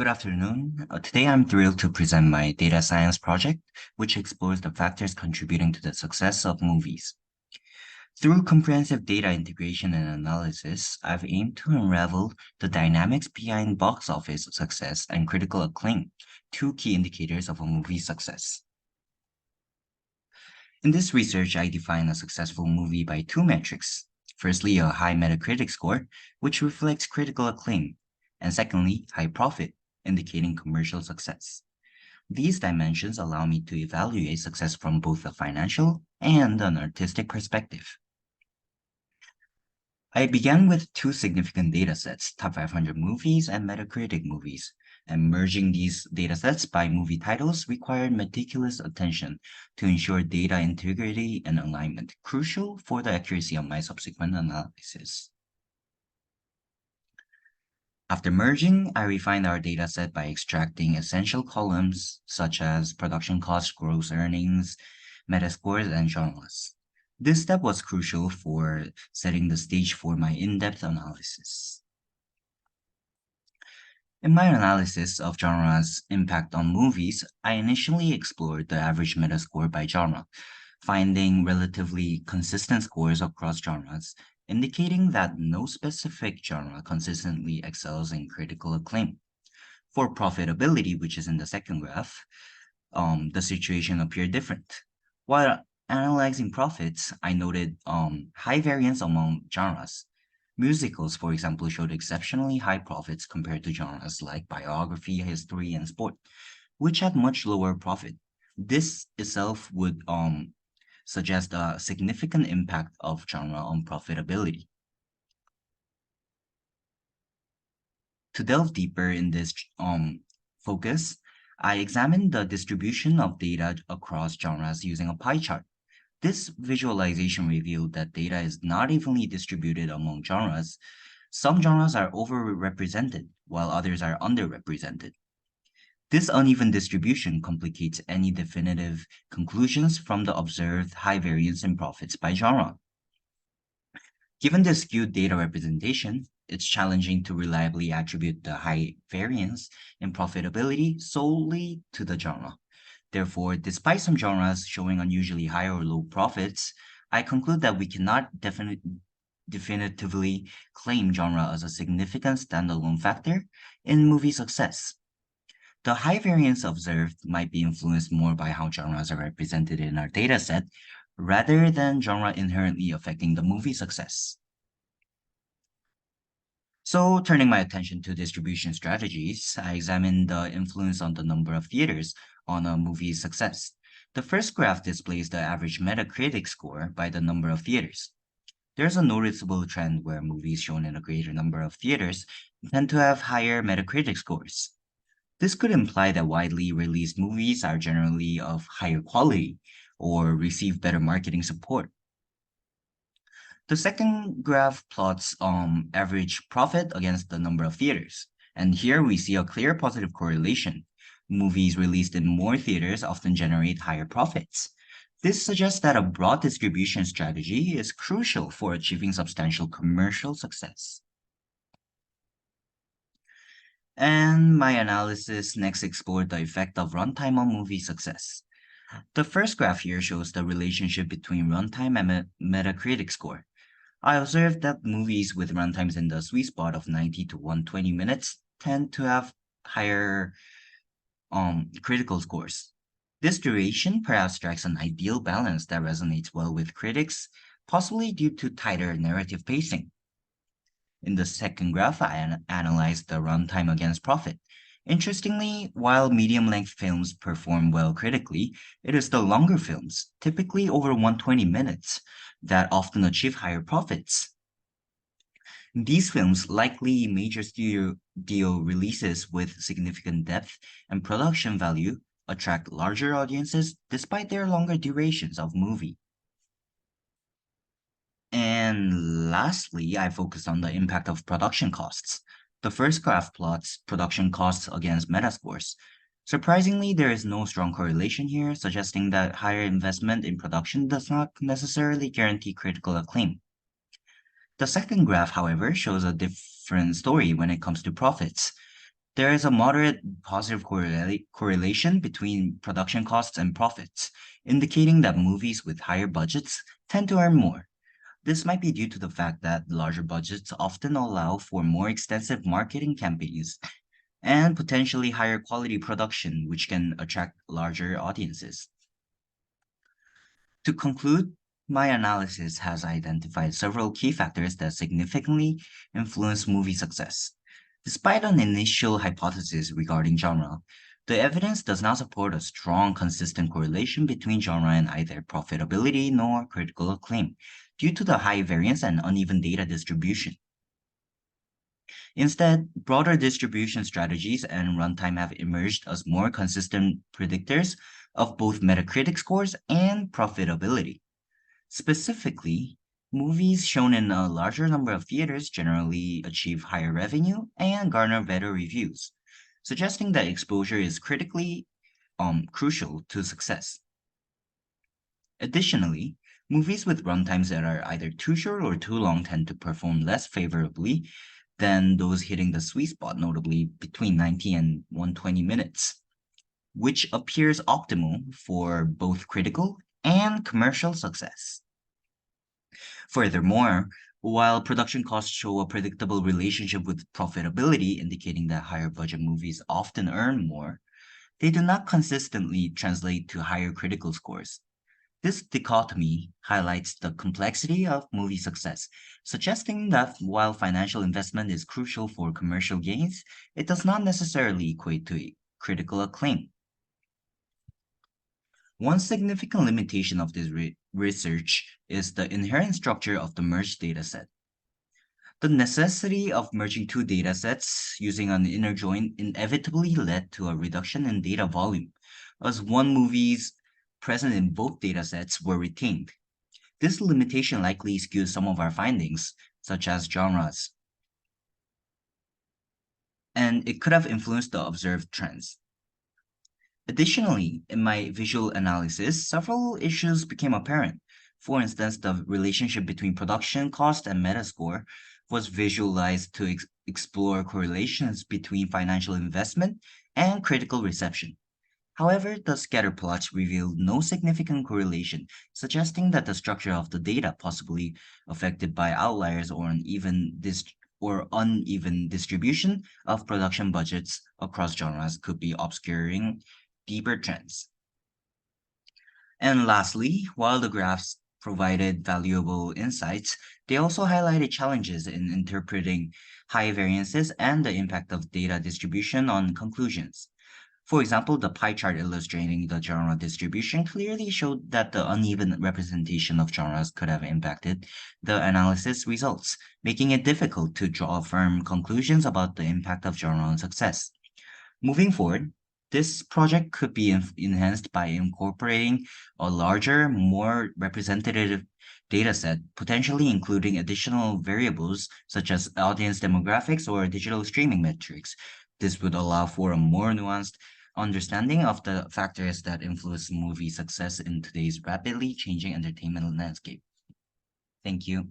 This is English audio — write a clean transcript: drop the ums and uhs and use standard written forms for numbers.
Good afternoon. Today I'm thrilled to present my data science project, which explores the factors contributing to the success of movies. Through comprehensive data integration and analysis, I've aimed to unravel the dynamics behind box office success and critical acclaim, two key indicators of a movie's success. In this research, I define a successful movie by two metrics. Firstly, a high Metacritic score, which reflects critical acclaim, and secondly, high profit, indicating commercial success. These dimensions allow me to evaluate success from both a financial and an artistic perspective. I began with two significant datasets, Top 500 movies and Metacritic movies, and merging these datasets by movie titles required meticulous attention to ensure data integrity and alignment, crucial for the accuracy of my subsequent analysis. After merging, I refined our dataset by extracting essential columns such as production costs, gross earnings, metascores, and genres. This step was crucial for setting the stage for my in-depth analysis. In my analysis of genre's impact on movies, I initially explored the average metascore by genre, finding relatively consistent scores across genres, indicating that no specific genre consistently excels in critical acclaim. For profitability, which is in the second graph, the situation appeared different. While analyzing profits, I noted high variance among genres. Musicals, for example, showed exceptionally high profits compared to genres like biography, history, and sport, which had much lower profit. This itself would suggest a significant impact of genre on profitability. To delve deeper in this focus, I examined the distribution of data across genres using a pie chart. This visualization revealed that data is not evenly distributed among genres. Some genres are overrepresented, while others are underrepresented. This uneven distribution complicates any definitive conclusions from the observed high variance in profits by genre. Given the skewed data representation, it's challenging to reliably attribute the high variance in profitability solely to the genre. Therefore, despite some genres showing unusually high or low profits, I conclude that we cannot definitively claim genre as a significant standalone factor in movie success. The high variance observed might be influenced more by how genres are represented in our dataset rather than genre inherently affecting the movie success. So, turning my attention to distribution strategies, I examined the influence on the number of theaters on a movie's success. The first graph displays the average Metacritic score by the number of theaters. There's a noticeable trend where movies shown in a greater number of theaters tend to have higher Metacritic scores. This could imply that widely released movies are generally of higher quality or receive better marketing support. The second graph plots average profit against the number of theaters. And here we see a clear positive correlation. Movies released in more theaters often generate higher profits. This suggests that a broad distribution strategy is crucial for achieving substantial commercial success. And my analysis next explored the effect of runtime on movie success. The first graph here shows the relationship between runtime and Metacritic score. I observed that movies with runtimes in the sweet spot of 90 to 120 minutes tend to have higher critical scores. This duration perhaps strikes an ideal balance that resonates well with critics, possibly due to tighter narrative pacing. In the second graph, I analyzed the runtime against profit. Interestingly, while medium-length films perform well critically, it is the longer films, typically over 120 minutes, that often achieve higher profits. These films, likely major studio deal releases with significant depth and production value, attract larger audiences despite their longer durations of movie. And lastly, I focused on the impact of production costs. The first graph plots production costs against metascores. Surprisingly, there is no strong correlation here, suggesting that higher investment in production does not necessarily guarantee critical acclaim. The second graph, however, shows a different story when it comes to profits. There is a moderate positive correlation between production costs and profits, indicating that movies with higher budgets tend to earn more. This might be due to the fact that larger budgets often allow for more extensive marketing campaigns and potentially higher quality production, which can attract larger audiences. To conclude, my analysis has identified several key factors that significantly influence movie success. Despite an initial hypothesis regarding genre, the evidence does not support a strong, consistent correlation between genre and either profitability nor critical acclaim, due to the high variance and uneven data distribution. Instead, broader distribution strategies and runtime have emerged as more consistent predictors of both Metacritic scores and profitability. Specifically, movies shown in a larger number of theaters generally achieve higher revenue and garner better reviews, suggesting that exposure is critically crucial to success. Additionally, movies with runtimes that are either too short or too long tend to perform less favorably than those hitting the sweet spot, notably between 90 and 120 minutes, which appears optimal for both critical and commercial success. Furthermore, while production costs show a predictable relationship with profitability, indicating that higher budget movies often earn more, they do not consistently translate to higher critical scores. This dichotomy highlights the complexity of movie success, suggesting that while financial investment is crucial for commercial gains, it does not necessarily equate to critical acclaim. One significant limitation of this research is the inherent structure of the merged dataset. The necessity of merging two datasets using an inner join inevitably led to a reduction in data volume, as one movies present in both datasets were retained. This limitation likely skews some of our findings, such as genres, and it could have influenced the observed trends. Additionally, in my visual analysis, several issues became apparent. For instance, the relationship between production cost and Metascore was visualized to explore correlations between financial investment and critical reception. However, the scatter plots revealed no significant correlation, suggesting that the structure of the data, possibly affected by outliers or uneven distribution of production budgets across genres, could be obscuring deeper trends. And lastly, while the graphs provided valuable insights, they also highlighted challenges in interpreting high variances and the impact of data distribution on conclusions. For example, the pie chart illustrating the genre distribution clearly showed that the uneven representation of genres could have impacted the analysis results, making it difficult to draw firm conclusions about the impact of genre on success. Moving forward, this project could be enhanced by incorporating a larger, more representative dataset, potentially including additional variables such as audience demographics or digital streaming metrics. This would allow for a more nuanced understanding of the factors that influence movie success in today's rapidly changing entertainment landscape. Thank you.